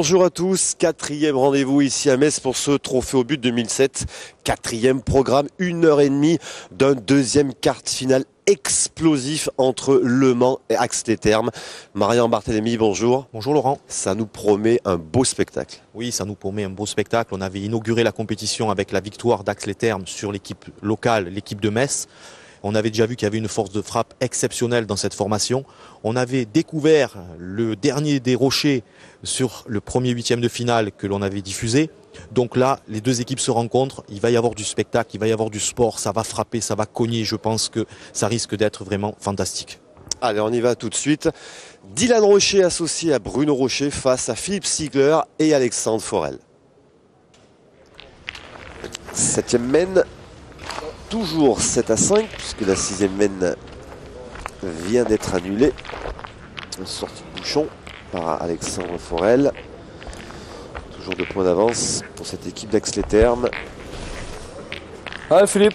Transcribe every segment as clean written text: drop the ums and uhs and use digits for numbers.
Bonjour à tous, quatrième rendez-vous ici à Metz pour ce trophée au but 2007. Quatrième programme, 1h30 d'un deuxième quart de finale explosif entre Le Mans et Ax-les-Thermes. Marian Barthélémy, bonjour. Bonjour Laurent. Ça nous promet un beau spectacle. Oui, ça nous promet un beau spectacle. On avait inauguré la compétition avec la victoire d'Ax-les-Thermes sur l'équipe locale, l'équipe de Metz. On avait déjà vu qu'il y avait une force de frappe exceptionnelle dans cette formation. On avait découvert le dernier des rochers sur le premier huitième de finale que l'on avait diffusé. Donc là, les deux équipes se rencontrent. Il va y avoir du spectacle, il va y avoir du sport. Ça va frapper, ça va cogner. Je pense que ça risque d'être vraiment fantastique. Allez, on y va tout de suite. Dylan Rocher associé à Bruno Rocher face à Philippe Ziegler et Alexandre Forel. Septième mène. Toujours 7-5 puisque la sixième mène vient d'être annulée. Une sortie de bouchon par Alexandre Forel. Toujours 2 points d'avance pour cette équipe d'Ax-les-Thermes. Allez Philippe.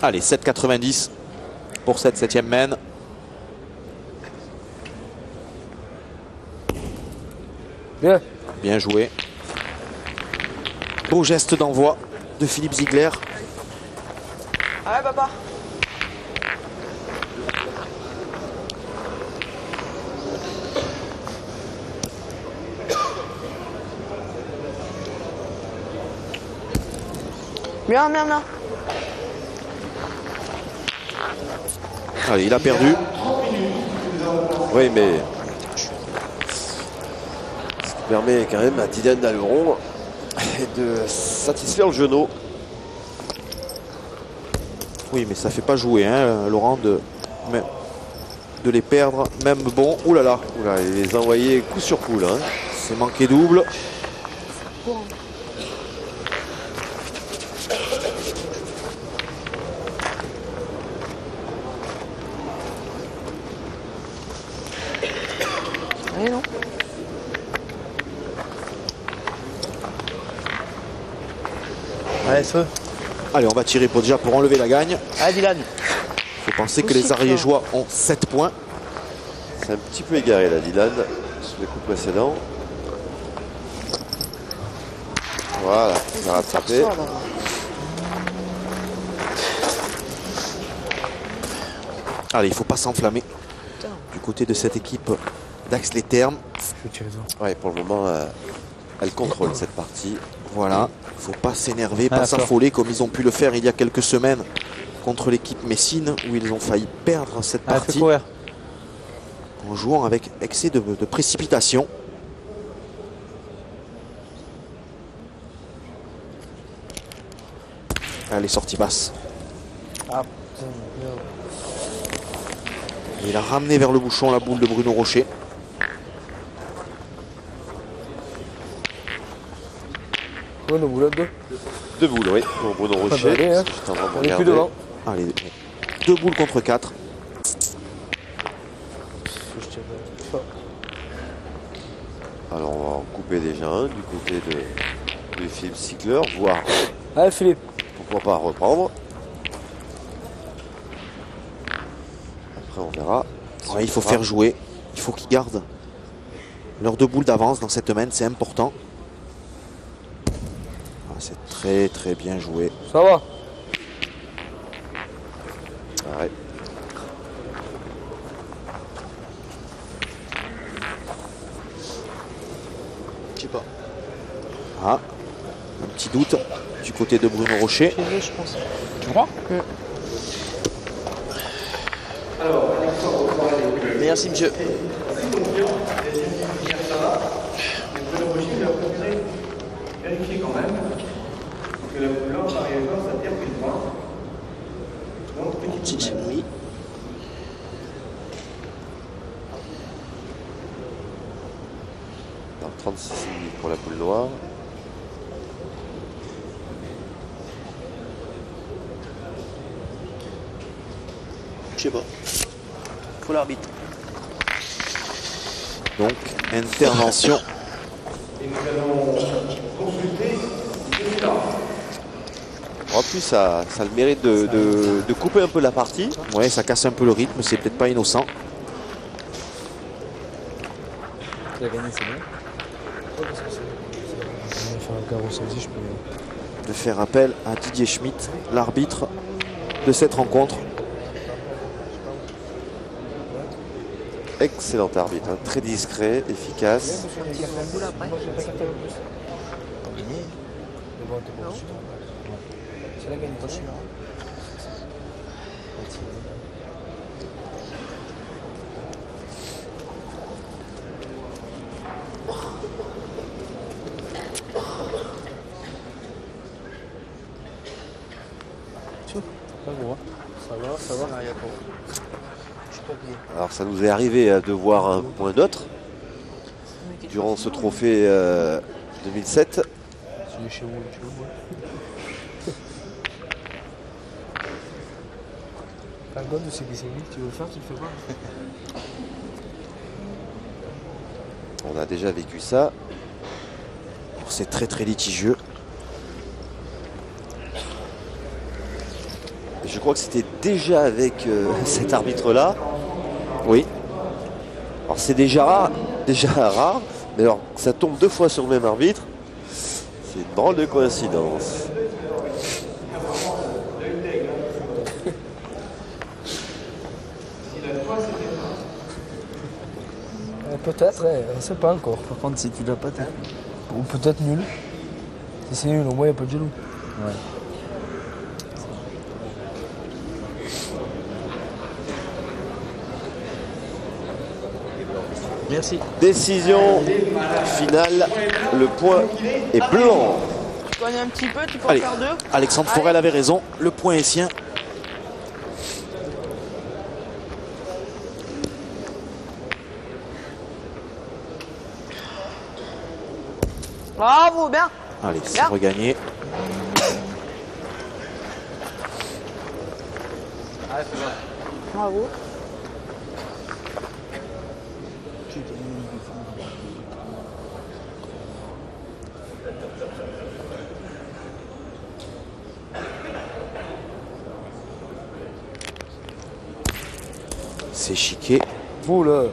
Allez, 7,90 pour cette septième mène. Bien. Bien joué. Beau geste d'envoi de Philippe Ziegler. Allez papa. Bien, bien, bien. Allez, il a perdu. Oui, mais ce qui permet quand même à Dylan d'Aleron de satisfaire le genou. Oui, mais ça fait pas jouer, hein, Laurent, de les perdre. Même bon, oulala, Oula, il les a envoyés coup sur coup là. c'est manqué double. Allez, non. Allez feu. Allez, on va tirer déjà pour enlever la gagne. Allez Dylan. Il faut penser que les Ariégeois ont 7 points. C'est un petit peu égaré là, Dylan, sur les coups précédents. Voilà, il a rattrapé. Allez, il ne faut pas s'enflammer du côté de cette équipe d'Ax-les-Thermes. Je vais tirer ça. Ouais, pour le moment, elle contrôle cette partie. Voilà, il ne faut pas s'énerver, pas d'accord. s'affoler comme ils ont pu le faire il y a quelques semaines contre l'équipe messine où ils ont failli perdre cette Allez, fais partie courir. en jouant avec excès de précipitation. Allez, sortie basse. Ah putain, merde. Il a ramené vers le bouchon la boule de Bruno Rocher. Ouais, nos boulettes deux. 2 boules, oui, pour Bruno bah, Rocher. allez, hein. J'étais en train de On est regarder. plus devant. Allez, 2 boules contre 4. Je tire pas. Alors, on va en couper déjà un du côté de Philippe Ziegler, voir Allez Philippe. pourquoi pas reprendre. Après, on verra. si Ouais, on il faut pourra. faire jouer. Il faut qu'ils gardent leurs 2 boules d'avance dans cette main, c'est important. Ah, c'est très très bien joué. Ça va. Ah ouais. Je sais pas. Ah, un petit doute du côté de Bruno Rocher. Je pense. Tu crois? Merci monsieur. Vérifier quand même que la couleur arrière, ça tire plus de point. Donc, petite main. Oui. Dans 36 minutes pour la boule noire. Je sais pas. Faut l'arbitre. Donc, intervention Et nous allons poursuivre En plus, ça a le mérite de couper un peu la partie. Ouais, ça casse un peu le rythme, c'est peut-être pas innocent. Tu as gagné, c'est bien. Je vais faire un carreau samedi, je peux. De faire appel à Didier Schmitt, l'arbitre de cette rencontre. Excellent arbitre, hein. Très discret, efficace. C'est la gagne. Ça va. Alors ça nous est arrivé de voir un point neutre durant ce trophée 2007. C'est chez vous, tu vois. T'as le goût de ce qui s'est mis, tu veux le faire, tu le fais pas. On a déjà vécu ça. C'est très très litigieux. Je crois que c'était déjà avec cet arbitre-là. Oui. Alors c'est déjà rare, mais alors que ça tombe 2 fois sur le même arbitre, c'est une drôle de coïncidence. Peut-être, on ne sait pas encore. Par contre, si tu l'as pas, t'es... Ou peut-être nul. Si c'est nul, au moins il n'y a pas de jaloux. Ouais. Merci. Décision finale, le point est blanc. Tu connais un petit peu, tu peux Allez, en faire 2. Alexandre Forel avait raison, le point est sien. Bravo, bien. Allez, c'est Bien. regagné. Bravo. C'est chiqué. Oula.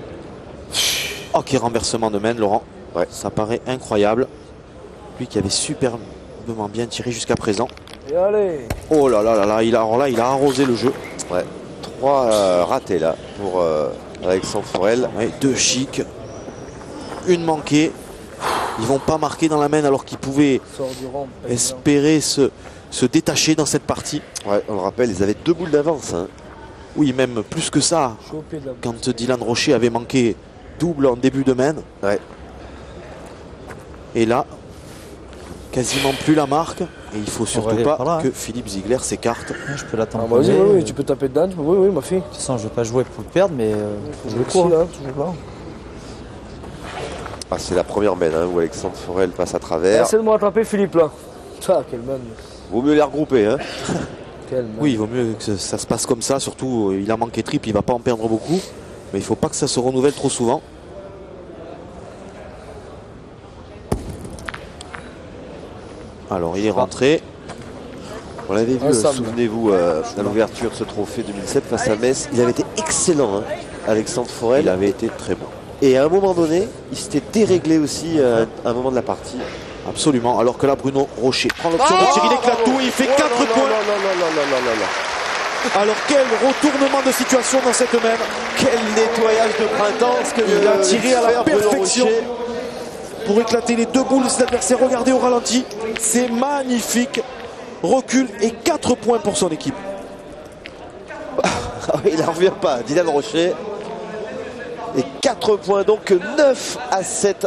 Oh, quel renversement de main, Laurent. Ouais. Ça paraît incroyable. Lui qui avait superbement bien tiré jusqu'à présent. Et allez. Oh là là là là, il a arrosé le jeu. Ouais. 3 ratés là pour Alexandre Forel. Ouais, 2 chics, une manquée. Ils vont pas marquer dans la main alors qu'ils pouvaient Sort du rang. espérer se détacher dans cette partie. Ouais, on le rappelle, ils avaient 2 boules d'avance. Hein. Oui, même plus que ça. Chopé de la Quand Dylan Rocher avait manqué double en début de main. Ouais. Et là, quasiment plus la marque. Et il faut surtout aller pas par là, que Philippe Ziegler s'écarte. Je peux l'attendre. Ah, vas-y, oui, tu peux taper dedans. Oui, ma fille. De toute façon, je vais pas jouer pour le perdre, mais Je je le le cours. là, toujours là. Ah, c'est la première main hein, où Alexandre Forel passe à travers. Essaie de me rattraper, Philippe, là. Ça, quel man. Vaut mieux les regrouper. Hein. Quel man. Oui, il vaut mieux que ça se passe comme ça. Surtout, il a manqué triple, il va pas en perdre beaucoup. Mais il faut pas que ça se renouvelle trop souvent. Alors, il est rentré. On l'avait vu, Ensemble. souvenez-vous, à l'ouverture de ce trophée 2007 face à Metz. Il avait été excellent, hein, Alexandre Forel. Il avait été très bon. Et à un moment donné, il s'était déréglé aussi à un moment de la partie. Absolument. Alors que là, Bruno Rocher prend l'option de tir, il éclate tout, il fait 4 points. Alors quel retournement de situation dans cette main. Quel nettoyage de printemps ce que Il a tiré à la faire Bruno perfection Rocher. pour éclater les 2 boules de ses adversaires. Regardez au ralenti, c'est magnifique. Recul et 4 points pour son équipe. Ah oui, il n'en revient pas, Dylan Rocher. Et 4 points, donc 9-7